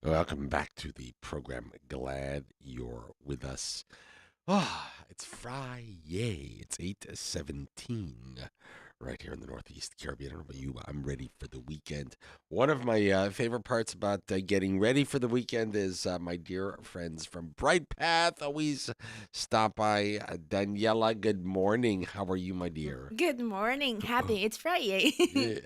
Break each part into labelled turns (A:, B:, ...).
A: Welcome back to the program. Glad you're with us. It's Friday. It's 8:17 right here in the Northeast Caribbean. I don't know about you, but I'm ready for the weekend. One of my favorite parts about getting ready for the weekend is my dear friends from Brightpath always stop by. Daniela, good morning. How are you, my dear?
B: Good morning. Happy it's Friday.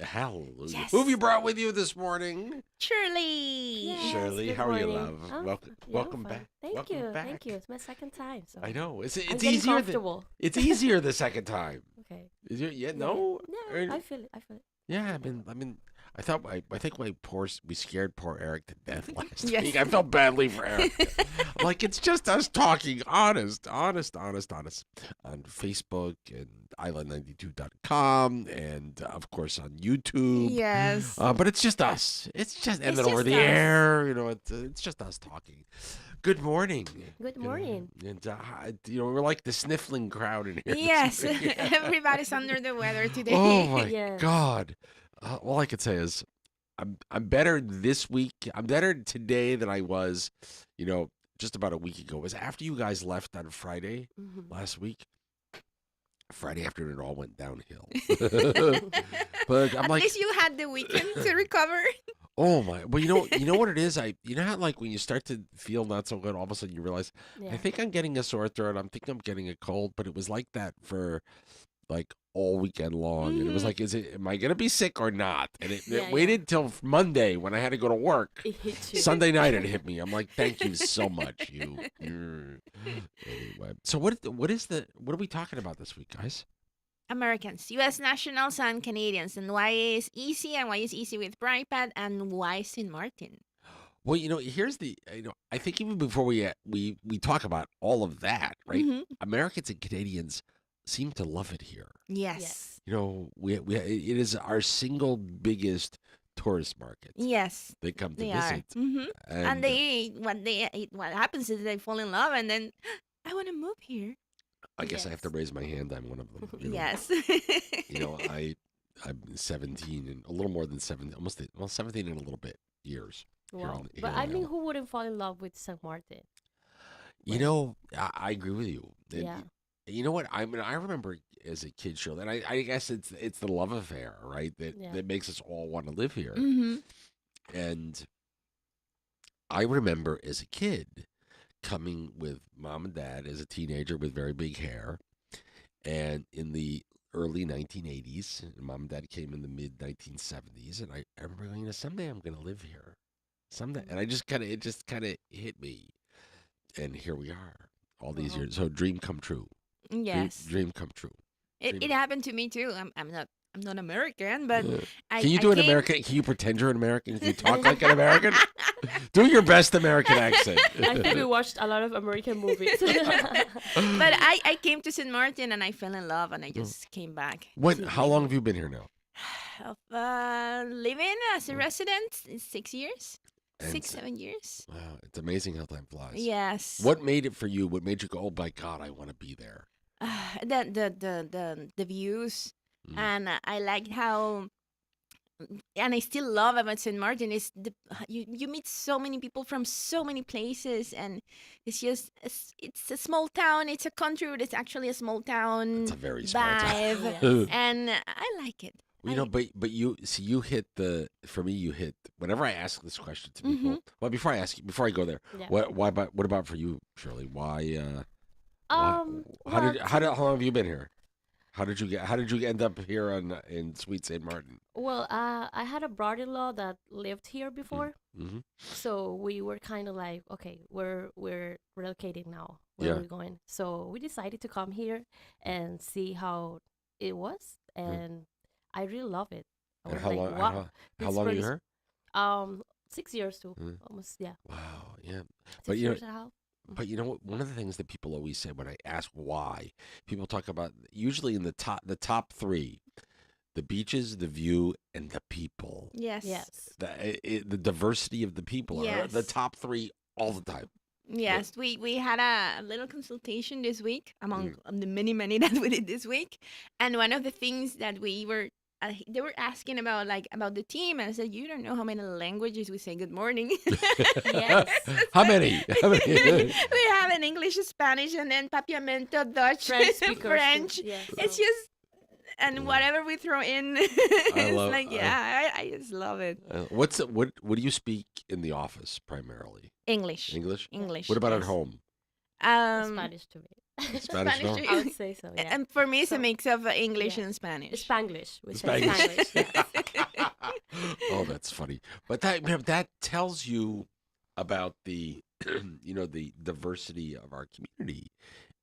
A: Hallelujah. Who have
B: Yes.
A: you brought with you this morning?
B: Shirley.
C: Yes,
A: Shirley,
C: good
A: how are you,
C: morning.
A: love?
C: Oh,
A: Welcome,
C: yeah, I'm
A: welcome
C: fine.
A: back.
C: Thank
A: Welcome
C: you, thank you.
A: back.
C: It's my second time, so
A: I know. It's
C: I'm
A: it's
C: getting
A: easier the
C: comfortable.
A: it's easier the second time.
C: Okay.
A: Is it? Yeah,
C: Yeah,
A: no.
C: yeah,
A: Er,
C: I feel it. I feel it.
A: Yeah, I mean, I think we scared poor Eric to death last
B: Yes.
A: week. I felt badly for Eric. I'm like, it's just us talking honest on Facebook and island92.com and of course on YouTube.
B: Yes.
A: But it's just us. It's just and
B: It's
A: then over
B: just
A: the
B: us.
A: air, it's just us talking. Good morning.
C: Good morning.
A: And we're like the sniffling crowd in here this
B: Yes.
A: morning.
B: Everybody's under the weather
A: Oh
B: today.
A: my
C: Yes.
A: God. All I could say is I'm better this week. I'm better today than I was, you know, just about a week ago. It was after you guys left on Friday
C: Hmm.
A: last week. Friday afternoon, it all went downhill. But I'm
B: At
A: like,
B: least you had the weekend to recover.
A: oh my. Well, you know what it is. You know how like when you start to feel not so good, all of a sudden you realize I
C: Yeah.
A: think I'm getting a sore throat. I'm thinking I'm getting a cold, but it was like that for like all weekend long, and it was
B: Hmm.
A: like, am I gonna be sick or not? And it
C: Yeah, yeah.
A: waited till Monday when I had to go to work.
C: It hit you.
A: Sunday night it hit me. I'm like, thank you so much, you. Anyway, so what are we talking about this week, guys?
B: Americans, US nationals and Canadians, and why is easy and why is easy with Brightpath and why St. Martin.
A: Well, here's the I think even before we talk about all of that, right?
B: Hmm.
A: Americans and Canadians seem to love it here.
B: Yes.
C: Yes.
A: We it is our single biggest tourist market.
B: Yes.
A: They come to
B: They are.
A: visit,
B: And
A: and
B: what happens is they fall in love and then I want to move here.
A: I guess I have to
C: Yes.
A: raise my hand. I'm one of them.
B: Yes.
A: I'm 17 and a little more than 7, almost 17 and a little bit years here
C: Wow.
A: on here
C: But
A: in
C: I mean,
A: LA.
C: who wouldn't fall in love with St. Martin?
A: I agree with you.
C: Yeah.
A: You know what? I mean, I remember as a kid, Shirley, and I guess it's the love affair, right?
C: Yeah.
A: That makes us all want to live here.
B: Hmm.
A: And I remember as a kid coming with mom and dad as a teenager with very big hair, and in the early 1980s, and mom and dad came in the mid 1970s, and I remember going, someday I'm going to live here, someday, and it just kind of hit me, and here we are, all these
C: Wow.
A: years. So dream come true,
B: Yes.
A: dream come true.
B: It
A: Dream.
B: happened to me too. I'm not American, but
A: Uh,
B: I
A: can you
B: I
A: do an
B: came.
A: American? Can you pretend you're an American? Can you talk like an American? Do your best American accent.
C: I think we watched a lot of American movies.
B: But I came to St. Martin and I fell in love and I just came back to
A: How
B: live
A: long
B: here.
A: have you been here now?
B: Living as a
A: Mm.
B: resident is 6 years,
A: And
B: 7 years.
A: wow, it's amazing how time flies.
B: Yes.
A: What made it for you? What made you go, oh my God, I want to be there?
B: The views,
A: Mm.
B: and I liked how, and I still love about St. Martin is you meet so many people from so many places, and it's a small town. It's a country, but it's actually a small
A: It's
B: town
A: a very small town.
B: vibe,
C: Yes.
B: and I like it.
A: Well, but you see, for me, you hit. Whenever I ask this question to people,
B: Mhm.
A: well, before I go there,
C: Yeah.
A: what about for you, Shirley? Why,
C: Well,
A: how long have you been here? How did you end up here in Sweet St. Martin?
C: I had a brother-in-law that lived here before,
A: Mm-hmm.
C: so we were kind of like, okay, we're relocating now. Where
A: Yeah.
C: are we going? So we decided to come here and see how it was, and I really love it. I
A: And
C: was like, wow,
A: how
C: it's
A: long are you
C: pretty.
A: here?
C: 6 years too,
A: Mm.
C: almost, yeah,
A: Wow, yeah. But
C: 6 years and a half.
A: But you know what? One of the things that people always say when I ask why, people talk about usually in the top three, the beaches, the view, and the people.
B: Yes.
C: Yes.
A: The diversity of the people are the
B: Yes.
A: top three all the time.
B: Yes, we had a little consultation this week among
A: Mm.
B: the many that we did this week, and one of the things that we were they were asking about about the team, and I said, "You don't know how many languages we say good morning."
C: Yes.
A: How many? How many?
B: We have an English, Spanish, and then papiamento, Dutch,
C: French speakers too.
B: French.
C: Yeah.
B: It's
C: So
B: just and
A: Mm.
B: whatever we throw in,
A: I
B: it's
A: love.
B: like yeah, I just love it.
A: What do you speak in the office primarily?
B: English,
A: English.
C: yeah.
B: English.
A: What about at
B: yes.
A: home?
C: Spanish to me.
A: Spanish?
B: Spanish.
A: No.
B: too.
C: I would say so. Yeah.
B: And for me, it's a
C: So
B: mix of English
C: yeah.
B: and Spanish.
C: Spanglish. We say
A: Spanglish.
C: Spanglish. Yes.
A: Oh, that's funny. But that tells you about the the diversity of our community,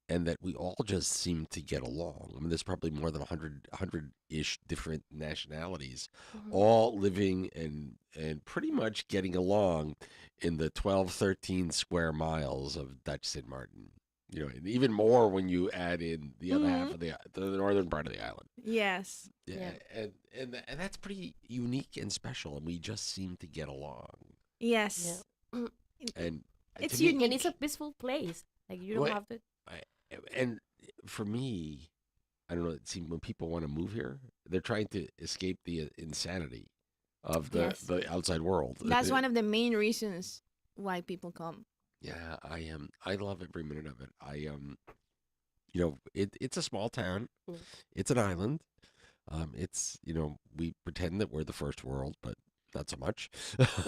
A: and that we all just seem to get along. I mean, there's probably more than 100-ish different nationalities,
C: Mhm.
A: all living and pretty much getting along in the 12, 13 square miles of Dutch St. Martin. And even more when you add in the other half
B: Mhm.
A: of the northern part of the island.
B: Yes.
A: Yeah,
C: Yeah.
A: and that's pretty unique and special, and we just seem to get along.
B: Yes.
C: Yeah.
A: And to
B: It's
A: me,
C: And it's a
B: unique.
C: peaceful place. Like you don't
A: What-
C: have to.
A: I, and for me, I don't know. It seems when people want to move here, they're trying to escape the insanity of
B: Yes.
A: the outside world.
B: That's one of the main reasons why people come.
A: Yeah, I am. I love every minute of it. It's a small town.
C: Mm.
A: It's an island. It's we pretend that we're the first world, but not so much.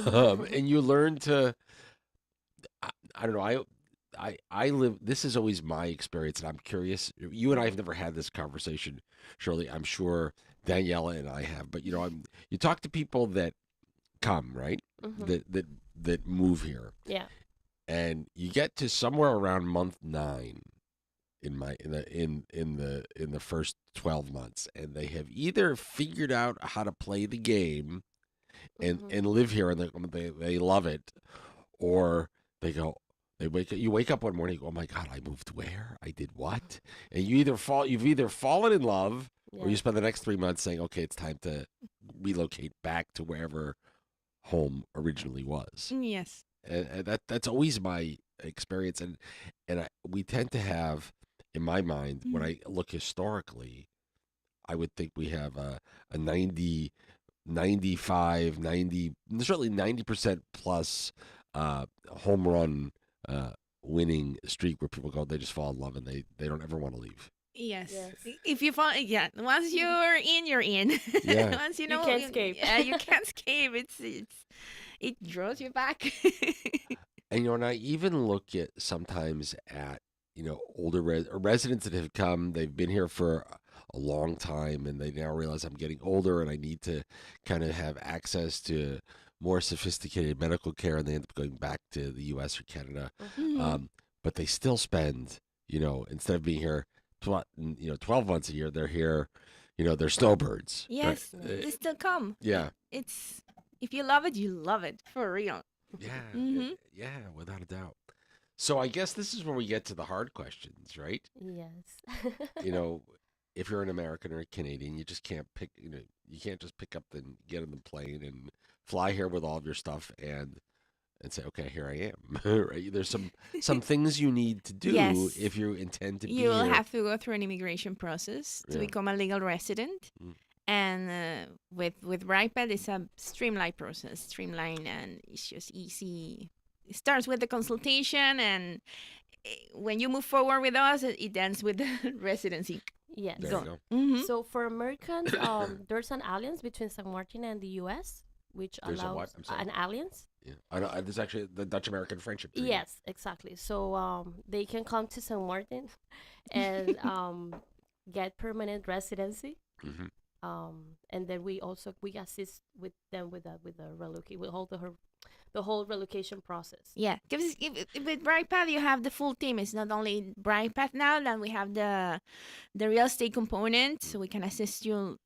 A: And you learn to. I don't know. I live. This is always my experience, and I'm curious. You and I have never had this conversation, Shirley. I'm sure Daniela and I have, but you talk to people that come, right?
C: Mhm.
A: That move here,
C: Yeah.
A: and you get to somewhere around month 9 in the first 12 months, and they have either figured out how to play the game and
C: Mhm.
A: and live here, and they love it, or they go. You wake up one morning, you go, oh my God, I moved where? I did what? And you've either fallen in love, or you
C: Yeah.
A: spend the next 3 months saying, okay, it's time to relocate back to wherever home originally was.
B: Yes.
A: And that's always my experience. And we tend to have, in my mind, when I look historically, I would think we have a 90, 95, 90, certainly 90% plus home run winning streak where people go, they just fall in love and they don't ever want to leave.
B: Yes.
C: Yes.
B: If you fall, yeah. Once you're in, you're in.
A: Yeah.
B: Once you
C: You
B: know,
C: can't escape.
B: Yeah, you can't escape. It draws you back.
A: And I even look at sometimes at older residents that have come. They've been here for a long time, and they now realize I'm getting older, and I need to kind of have access to more sophisticated medical care, and they end up going back to the U.S. or Canada.
B: Mhm.
A: But they still spend, instead of being here, 12 months a year, they're here. They're snowbirds. Right?
B: Yes, they still come.
A: Yeah.
B: It's if you love it, you love it for real.
A: Yeah,
B: Mhm.
A: yeah, without a doubt. So I guess this is where we get to the hard questions, right?
C: Yes.
A: You know, if you're an American or a Canadian, you just can't pick, you can't just pick up and get on the plane and fly here with all of your stuff and say, okay, here I am. Right? There's some things you need to do
B: Yes.
A: if you intend to be
B: You will
A: here.
B: have to go through an immigration process to
A: Yeah.
B: become a legal resident.
A: Mm.
B: And with Brightpath, it's a streamlined, and it's just easy. It starts with the consultation, and when you move forward with us, it ends with the residency.
C: Yes.
A: There
B: Go.
A: you go.
B: Mm-hmm.
C: So for Americans, there's an alliance between San Martin and the U.S., which
A: There's a what?
C: allows
A: I'm sorry.
C: an alliance.
A: Yeah. I know, there's actually the Dutch American Friendship Treaty.
C: Yes, exactly. So they can come to San Martin and get permanent residency.
A: Hmm.
C: And then we assist with them with the relocate. We hold the whole relocation process.
B: Yeah, because with Brightpath, you have the full team. It's not only Brightpath now. Then we have the real estate component, so we can assist you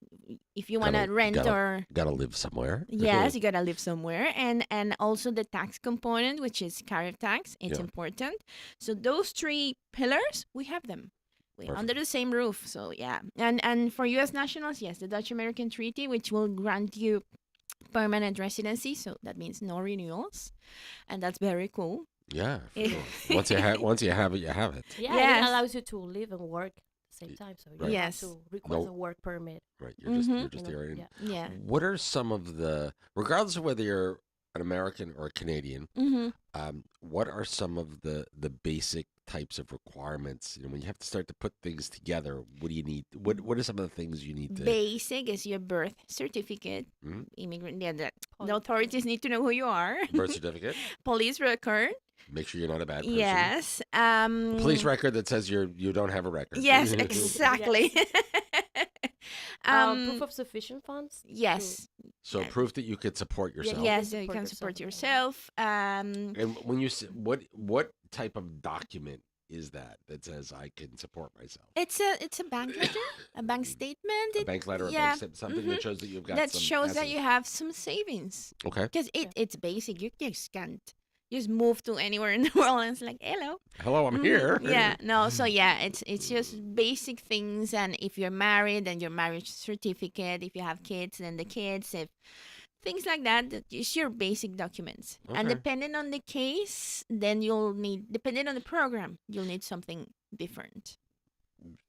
B: if you want to
A: Gotta-
B: rent
A: gotta-
B: or.
A: Got to live somewhere.
B: Yes, you gotta live somewhere, and also the tax component, which is tariff tax. It's
A: Yeah.
B: important. So those three pillars, we have them. We
A: Perfect.
B: under the same roof. So yeah, and for U.S. nationals, yes, the Dutch American Treaty, which will grant you permanent residency. So that means no renewals, and that's very cool.
A: Yeah, for sure. Once you have it, you have it.
C: Yeah, and
B: Yes.
C: it allows you to live and work same time. So
A: Right.
C: you have
B: Yes.
C: to request
A: No,
C: a work permit.
A: right.
B: Mm-hmm.
A: You're
C: You
A: just
C: know,
A: there. And
C: yeah.
B: Yeah.
A: what are some of the, regardless of whether you're an American or a Canadian,
B: Mm-hmm.
A: what are some of the basic types of requirements? You know, when you have to start to put things together, what do you need? What are some of the things you need to?
B: Basic is your birth certificate.
A: Mhm.
B: Immigrant. Yeah, the
C: Poli-
B: authorities need to know who you are.
A: Birth certificate.
B: Police record.
A: Make sure you're not a bad person.
B: Yes.
A: Police record that says you don't have a record.
B: Yes,
C: Yes.
B: exactly.
C: Proof
B: um.
C: of sufficient funds to
B: Yes.
A: So
B: Yeah.
A: proof that you could support
C: yeah,
A: yourself.
C: you can
B: Yes, you
C: support
B: can
C: yourself.
B: support yourself.
A: And when you say, what type of document is that that says I can support myself?
B: It's a bank letter, a bank statement.
A: A bank letter, a
B: Yeah.
A: bank something
B: Hmm.
A: that shows that you've got
B: That
A: some
B: shows that
A: assets.
B: you have some savings.
A: Okay.
B: Because
C: Yeah.
B: it's basic. You just can't just move to anywhere in the world and it's like, hello.
A: Hello, I'm
B: Mhm.
A: here.
B: Yeah, no, so yeah, it's just basic things. And if you're married, then your marriage certificate. If you have kids, then the kids. If things like that, it's your basic documents. And
A: Okay.
B: depending on the case, then you'll need, depending on the program, you'll need something different.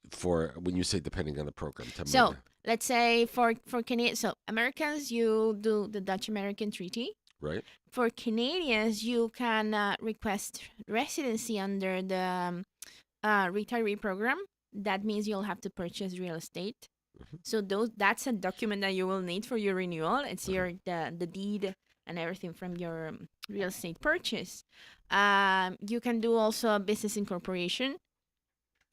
A: For when you say depending on the program, tell me.
B: So let's say for Canadian, so Americans, you do the Dutch American Treaty.
A: Right.
B: For Canadians, you can request residency under the retiree program. That means you'll have to purchase real estate.
A: Mhm.
B: So that's a document that you will need for your renewal. It's
A: Uh-huh.
B: your the deed and everything from your real estate purchase. You can do also a business incorporation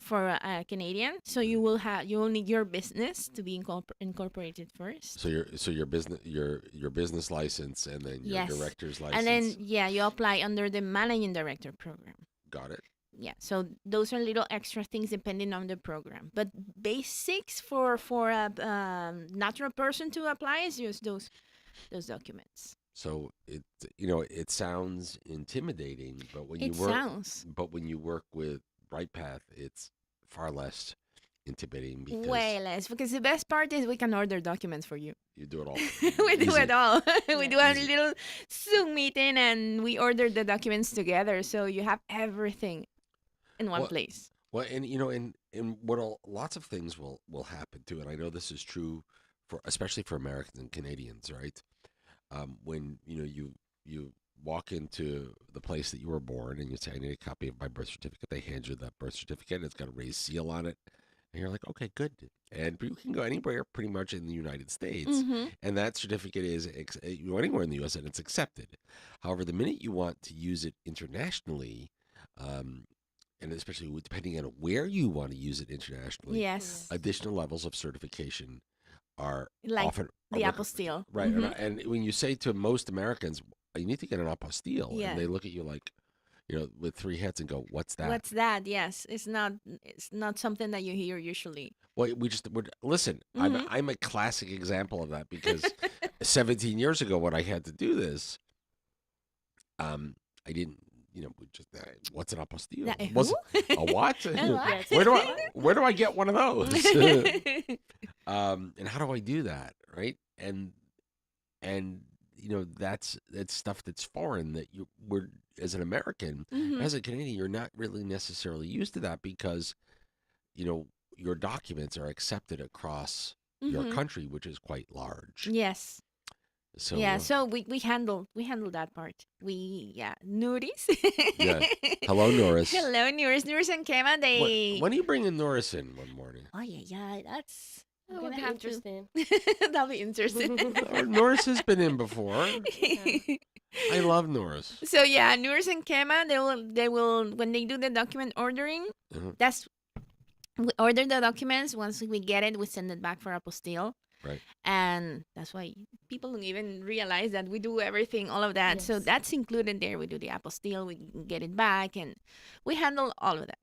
B: for a Canadian. So you will need your business to be incorporated first.
A: So your business license and then your
B: Yes.
A: director's license.
B: And then you apply under the managing director program.
A: Got it.
B: Yeah, so those are little extra things depending on the program. But basics for a natural person to apply is just those documents.
A: So it sounds intimidating, but when
B: It
A: you work
B: sounds
A: when you work with Brightpath, it's far less intimidating because
B: way less, because the best part is we can order documents for you.
A: you do it all.
B: We do
A: Easy.
B: it all. We
C: Yeah.
B: do a
A: Easy.
B: little Zoom meeting and we order the documents together, so you have everything in one
A: Well,
B: place.
A: Well, and and lots of things will happen too, and I know this is true for especially for Americans and Canadians, right? When you walk into the place that you were born and you say, I need a copy of my birth certificate, they hand you that birth certificate, and it's got a raised seal on it, and you're like, okay, good. And you can go anywhere pretty much in the United States,
B: Mm-hmm.
A: and that certificate is you go anywhere in the U.S. and it's accepted. However, the minute you want to use it internationally, and especially depending on where you want to use it internationally,
B: Yes,
A: additional levels of certification are
B: like
A: often
B: the
A: are
B: apostille.
A: right.
B: Mhm.
A: And when you say to most Americans, you need to get an apostille,
B: Yeah.
A: and they look at you like, with three heads and go, "What's that?"
B: What's that? Yes, it's not something that you hear usually.
A: Well, listen.
B: Mhm.
A: I'm a classic example of that because 17 years ago when I had to do this, I didn't. What's an apostille?
B: That-
A: What's
B: who?
A: a what?
B: A what?
C: Yes.
A: Where do I get one of those? And how do I do that, right? And that's stuff that's foreign that we're as an American,
B: Mhm.
A: as a Canadian, you're not really necessarily used to that because your documents are accepted across your
B: Mhm.
A: country, which is quite large.
B: Yes.
A: So
B: Yeah. So we handle that part. Nuris.
A: Yeah. Hello, Norris.
B: Hello, Nuris. Nuris and Kema. They.
A: When are you bringing Norris in one morning?
B: Oh yeah. That's. I'm
C: That would
B: gonna
C: be
B: have to.
C: interesting.
B: That'll be interesting.
A: Norris has been in before. I love Norris.
B: So yeah, Nuris and Kema, they will when they do the document ordering.
A: Uh-huh.
B: That's we order the documents. Once we get it, we send it back for apostille.
A: Right.
B: And that's why people don't even realize that we do everything, all of that. So
C: Yes.
B: that's included there. We do the apostille, we get it back, and we handle all of that.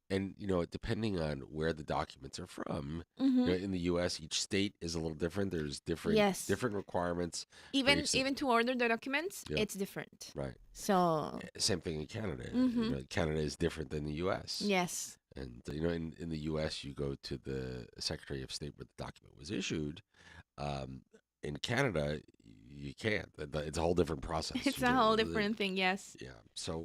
A: And depending on where the documents are from,
B: Hmm.
A: in the U.S., each state is a little different. There's different
B: Yes.
A: different requirements.
B: Even
A: each state.
B: even to order the documents,
A: Yeah.
B: it's different.
A: Right.
B: So
A: Same thing in Canada.
B: Mhm.
A: Canada is different than the U.S.
B: yes,
A: And in the U.S., you go to the Secretary of State where the document was issued. In Canada, you can't. It's a whole different process.
B: it's
A: You
B: a
A: do-
B: whole different thing. Yes.
A: Yeah. So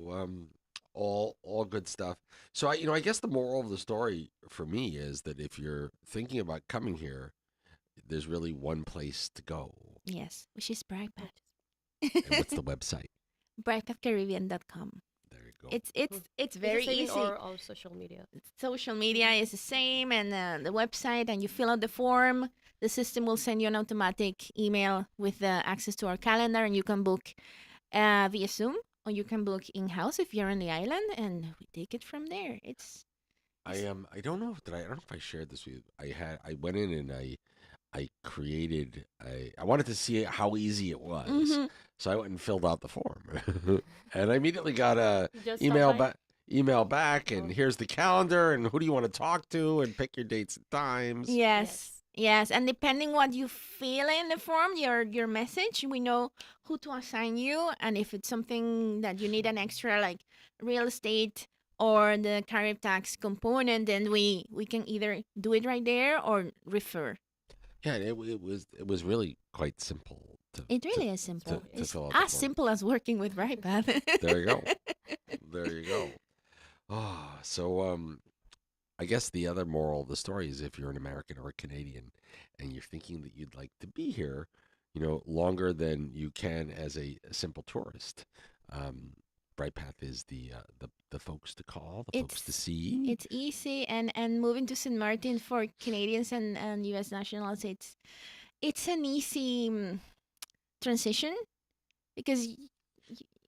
A: all good stuff. So I guess the moral of the story for me is that if you're thinking about coming here, there's really one place to go.
B: Yes, which is Brightpath.
A: And what's the website?
B: brightpathcaribbean.com.
A: There you go.
B: It's
C: It's the
B: very
C: same in
B: easy.
C: all social media.
B: Social media is the same, and the website, and you fill out the form. The system will send you an automatic email with access to our calendar, and you can book via Zoom, or you can book in house if you're on the island, and we take it from there.
A: I don't know if I don't know if I shared this with you. I went in and I created I wanted to see how easy it was.
B: Mhm.
A: So I went and filled out the form. And I immediately got a
C: You just stop
A: email
C: by.
A: back email back and
C: Oh.
A: here's the calendar and who do you want to talk to and pick your dates and times.
B: Yes. Yes, and depending what you fill in the form, your message, we know who to assign you, and if it's something that you need an extra like real estate or the Carib tax component, then we can either do it right there or refer.
A: Yeah, it was really quite simple
B: It really is simple.
A: to
B: It's
A: fill out the
B: as
A: form.
B: simple as working with Brightpath.
A: There you go. There you go. So I guess the other moral of the story is if you're an American or a Canadian and you're thinking that you'd like to be here, longer than you can as a simple tourist, um, Brightpath is the folks to call, the folks to
B: It's
A: see.
B: it's easy, and moving to St. Martin for Canadians and US nationals, it's an easy transition because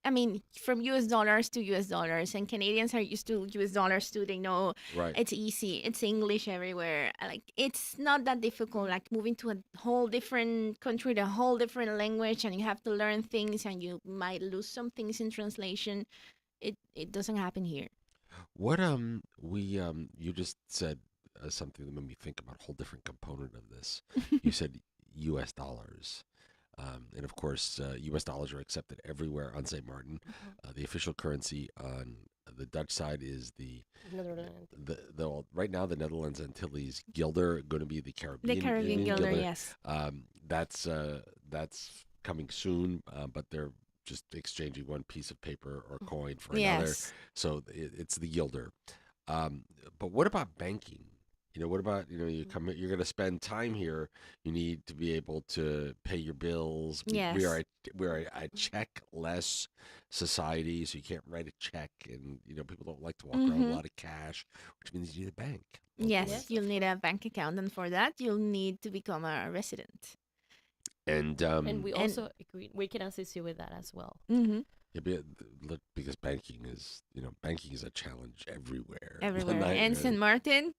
B: I mean, from US dollars to US dollars, and Canadians are used to US dollars too. They know
A: Right.
B: it's easy. It's English everywhere. Like it's not that difficult. Like moving to a whole different country, a whole different language, and you have to learn things, and you might lose some things in translation. It doesn't happen here.
A: What you just said something that made me think about a whole different component of this. You said U.S. dollars. And of course, U.S. dollars are accepted everywhere on St. Martin. The official currency on the Dutch side is
C: Netherlands.
A: right now the Netherlands Antilles guilder, going to be the
B: The
A: Caribbean
B: Caribbean
A: Indian
B: guilder,
A: guilder.
B: yes.
A: That's coming soon, but they're just exchanging one piece of paper or coin for another.
B: Yes.
A: So it's the guilder. Um, but what about banking? What about, you're going to spend time here. You need to be able to pay your bills. We are
B: Yes.
A: a check-less society, so you can't write a check, and people don't like to walk around with a
B: Mm-hmm.
A: lot of cash, which means you need a bank
B: Yes,
A: locally.
C: Yes,
B: you'll
C: of
B: need
C: course.
B: a bank account, and for that, you'll need to become a resident.
A: And
C: And we
B: And
C: also we can assist you with that as well.
B: mm-hmm.
A: yeah, because banking is a challenge everywhere.
B: Everywhere.
A: Not-
B: And St. Martin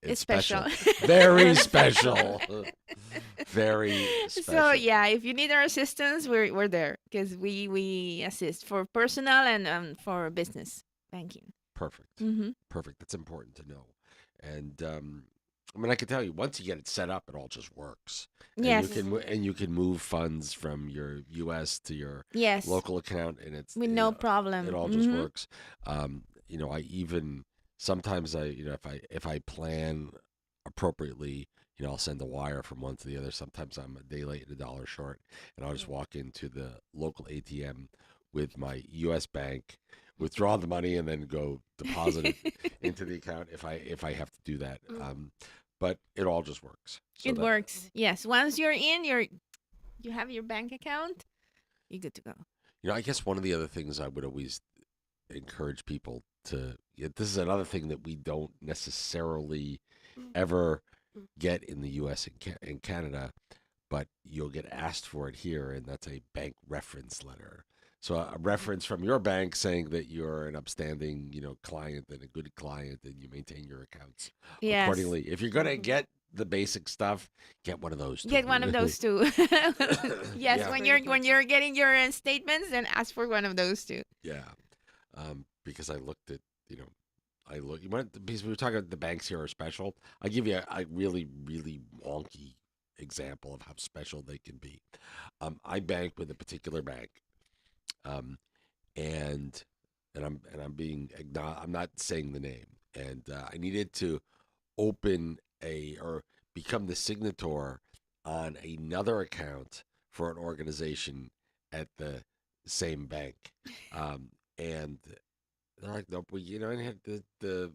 B: is
A: it's
B: special.
A: very special, very special.
B: So yeah, if you need our assistance, we're there because we assist for personal and for business banking.
A: Perfect.
B: Mm-hmm.
A: Perfect. That's important to know. And I mean, I can tell you, once you get it set up, it all just works. And
B: Yes.
A: you can move funds from your U.S. to your
B: Yes.
A: local account, and
B: With no problem.
A: it all just works. I even sometimes if I plan appropriately, I'll send a wire from one to the other. Sometimes I'm a day late and $1 short, and I'll just walk into the local ATM with my U.S. bank, withdraw the money, and then go deposit it into the account if I have to do that. But it all just works. So
B: It works. Yes. Once you're in, you have your bank account, you're good to go.
A: I guess one of the other things I would always encourage people to. This is another thing that we don't necessarily ever get in the U.S. and Canada, but you'll get asked for it here, and that's a bank reference letter. So a reference from your bank saying that you're an upstanding, client and a good client, and you maintain your accounts
B: Yes.
A: accordingly. If you're gonna get the basic stuff, get one of those.
B: Get one of those too. Yes,
A: Yeah.
B: when you're getting your statements, then ask for one of those too.
A: Yeah, because I looked at, because we were talking about the banks here are special. I'll give you a really, really wonky example of how special they can be. I bank with a particular bank, um, and I'm not saying the name, and I needed to open or become the signator on another account for an organization at the same bank, and they're like, nope. I had you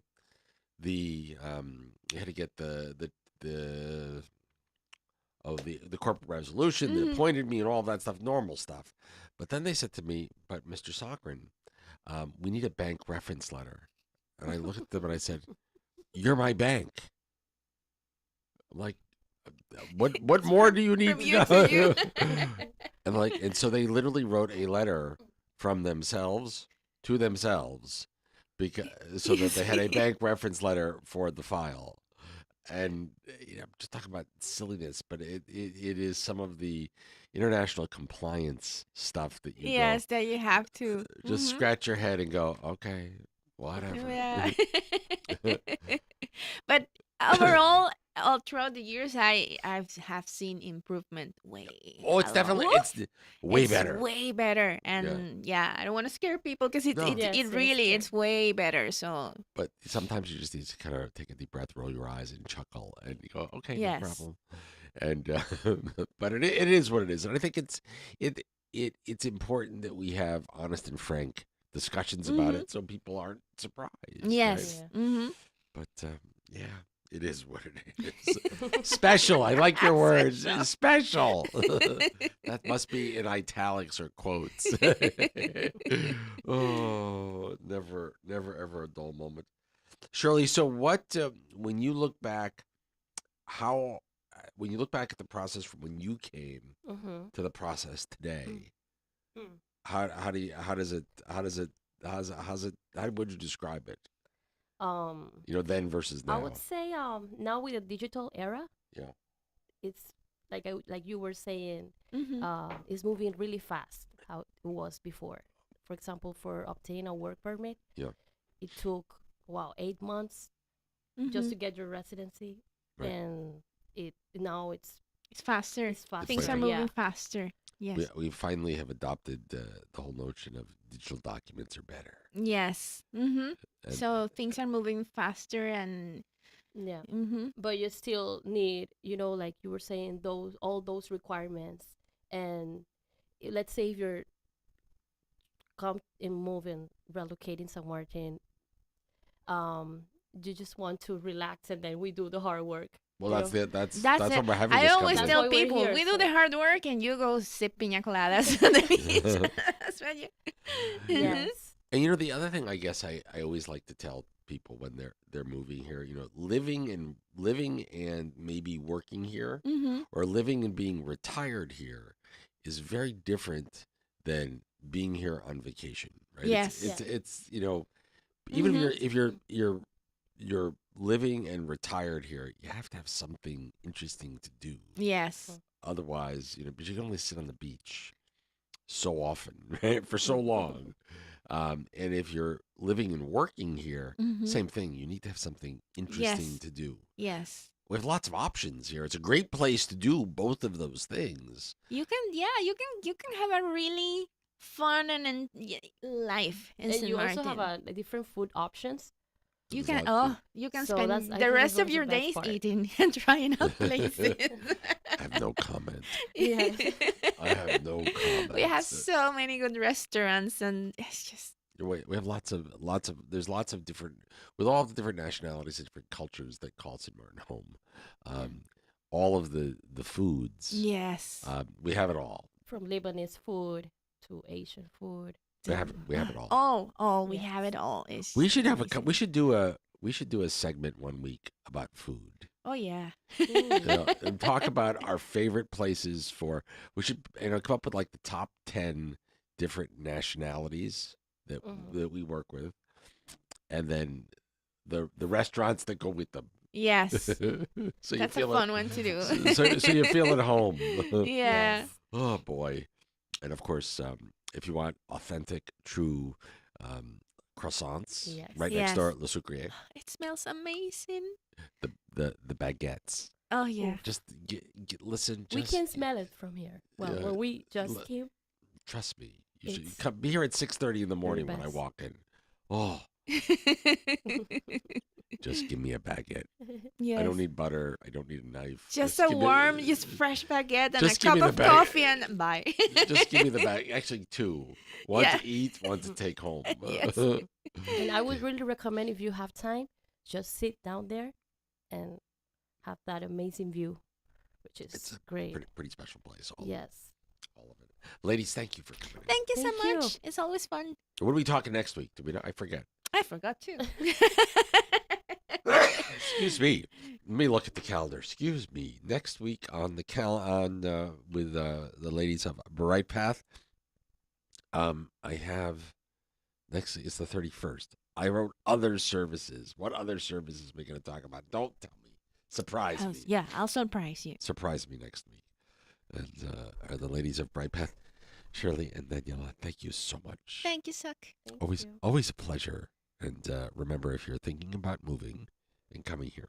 A: had to get the the corporate resolution that
B: Hmm.
A: appointed me and all that stuff, normal stuff. But then they said to me, but Mr. Sokrin, we need a bank reference letter. And I looked at them and I said, you're my bank. I'm like, what
B: It's
A: more do you need
B: from
A: to
B: you to you.
A: know? And so they literally wrote a letter from themselves to themselves because so that
B: Yes.
A: they had a bank reference letter for the file. And I'm just talking about silliness, but it is some of the international compliance stuff that you go
B: Yes, that you have to.
A: just
B: Hmm.
A: scratch your head and go, okay, whatever.
B: Yeah. But overall, all throughout the years, I have seen improvement way
A: Oh, it's
B: a lot.
A: definitely
B: Woo!
A: it's way
B: It's
A: better.
B: way better,
A: Yeah.
B: and yeah, I don't want to scare people because it
A: No,
B: it
C: Yes,
B: it
C: yes,
B: really
C: yeah.
B: it's way better. So
A: but sometimes you just need to kind of take a deep breath, roll your eyes, and chuckle, and you go, okay, no
B: yes.
A: problem. And but it is what it is, and I think it it's important that we have honest and frank discussions about
B: Mhm.
A: it, so people aren't surprised, right?
B: Yes.
C: Yeah.
B: Mhm.
A: But yeah, it is what it is. Special. I like your words.
B: Special.
A: Special. That must be in italics or quotes. Oh, never, ever a dull moment. Shirley, so when you look back, how, when you look back at the process from when you came
C: Mm-hmm.
A: to the process today,
C: Mm.
A: how do you, how would you describe it?
C: Um,
A: Then versus
C: I would
A: now.
C: say now with the digital era,
A: Yeah.
C: it's like you were saying,
B: Mhm.
C: it's moving really fast how it was before. For example, for obtaining a work permit,
A: Yeah.
C: it took 8 months just
B: Mhm.
C: to get your residency,
A: Right.
C: and it now
B: It's faster.
C: it's
A: It's
B: Things
A: like
B: are
C: faster.
B: moving
C: Yeah.
B: faster. Yes.
A: we finally have adopted the whole notion of digital documents are better.
B: Yes. Mhm.
A: And
B: So things are moving faster and
C: Yeah.
B: mhm.
C: But you still need, like you were saying, those all those requirements. And let's say if you're come and moving, relocating somewhere, then um you just want to relax, and then we do the hard work.
A: well,
C: You know,
B: That's
A: that's
B: it.
A: what we're having
B: I
A: this
B: always
C: that's
A: conversation.
B: tell
C: why we're
B: people
C: here.
B: we do the
C: So
B: hard work and you go sip piña coladas on the beach. That's what you.
A: Yeah.
B: Mhm.
C: yes.
A: And the other thing I guess I always like to tell people when they're moving here, living and maybe working here
B: Mhm.
A: or living and being retired here is very different than being here on vacation, right? It's
B: Yes.
A: it's
C: Yeah.
A: it's you know, even
B: Mhm.
A: if you're living and retired here, you have to have something interesting to do.
B: Yes.
C: Mm.
A: Otherwise, because you can only sit on the beach so often, right? For so
C: Mm.
A: long. And if you're living and working here,
B: Mhm.
A: same thing. You need to have something interesting
B: Yes.
A: to do.
B: Yes.
A: We have lots of options here. It's a great place to do both of those things.
B: You can, yeah, you can have a really fun and life in
C: And
B: St.
C: you also have
B: Martin.
C: a different food options.
A: So
B: You
A: there's a
B: can
A: lot.
B: you can
C: So that's
B: spend
C: I
B: the
C: think that's
B: rest of
C: always the
B: your
C: best
B: days
C: part.
B: eating and trying out places.
A: I have no comment.
C: Yes.
A: I have no
B: We have
A: comments.
B: so many good restaurants and it's just
A: We have lots of there's lots of different with all the different nationalities and different cultures that call St. Martin home.
C: Yeah.
A: Um, all of the foods,
B: yes.
A: we have it all.
C: From Lebanese food to Asian food.
A: We have it all.
B: Oh, we
C: Yes.
B: have it all. It's
A: We should have we
B: amazing.
A: should do a segment one week about food.
B: Oh yeah.
C: Mm.
A: And talk about our favorite places for. We should come up with like the top 10 different nationalities that
C: Mhm.
A: that we work with, and then the restaurants that go with them.
B: Yes.
A: So you
B: That's a
A: feel it.
B: fun one to do.
A: So you feel at home.
B: Yeah.
C: Yes.
A: Oh boy. And of course, if you want authentic, true um, croissants,
C: Yes.
A: right next door
B: Yes.
A: at Le Sucrier,
B: It smells amazing.
A: the baguettes.
B: Oh yeah.
C: Oof.
A: Just listen.
C: We
A: Just
C: can smell it from here. Well,
A: uh,
C: when we just
A: l-
C: came,
A: trust me. You should
C: it's
A: be here at 6:30 in the
C: the
A: morning when I
C: best.
A: walk in. Oh, Just give me a baguette.
B: Yes.
A: I don't need butter. I don't need a knife.
B: Just a
A: give me-
B: warm, just fresh baguette and a
A: just give
B: cup
A: me the
B: of
A: bag-
B: coffee and bye.
A: Just give me the bag. Actually, two. One
B: Yeah.
A: to eat, one to take home.
B: Yes.
C: And I would really recommend, if you have time, just sit down there and have that amazing view, which is
A: It's a
C: great.
A: pretty special place.
C: Yes.
A: All of it. Ladies, thank you for coming.
B: Thank you so
C: Thank you.
B: much. It's always fun.
A: What are we talking next week? Do we know? I forget.
B: I forgot too.
A: Excuse me. Let me look at the calendar. Excuse me. Next week on the with the Ladies of Brightpath, I have next. It's the 31st. I wrote other services. What other services are we going to talk about? Don't tell me. Surprise me.
B: Yeah, I'll surprise you.
A: Surprise me next week. And are the Ladies of Brightpath, Shirley and Daniela. Thank you so much.
B: Thank you, Suck.
C: Thank
A: Always,
C: you.
A: always a pleasure. And remember, if you're thinking about moving and coming here,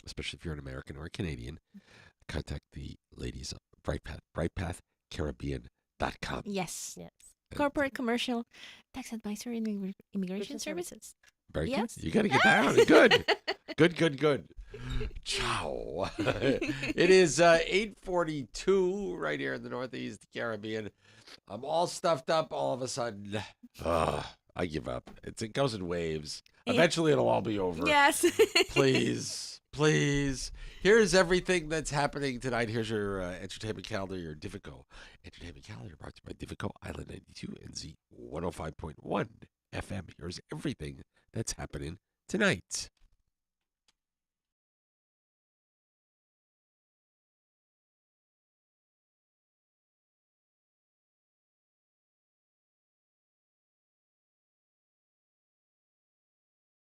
A: especially if you're an American or a Canadian, contact the Ladies of Brightpath, brightpathcaribbean.com.
B: Yes.
C: Yes.
A: And
B: Corporate, commercial, tax advisory, and immigration
C: Immigration
B: services.
A: very
B: Yes.
A: good. You got to get down. Good. Ciao. It is 8:42 right here in the Northeast Caribbean. I'm all stuffed up all of a sudden. I give up. It goes in waves.
B: Yeah.
A: Eventually it'll all be over.
B: Yes.
A: Please. Here's everything that's happening tonight. Here's your entertainment calendar, your Divico entertainment calendar brought to you by Divico Island 92 and Z 105.1 FM. Here's everything that's happening tonight.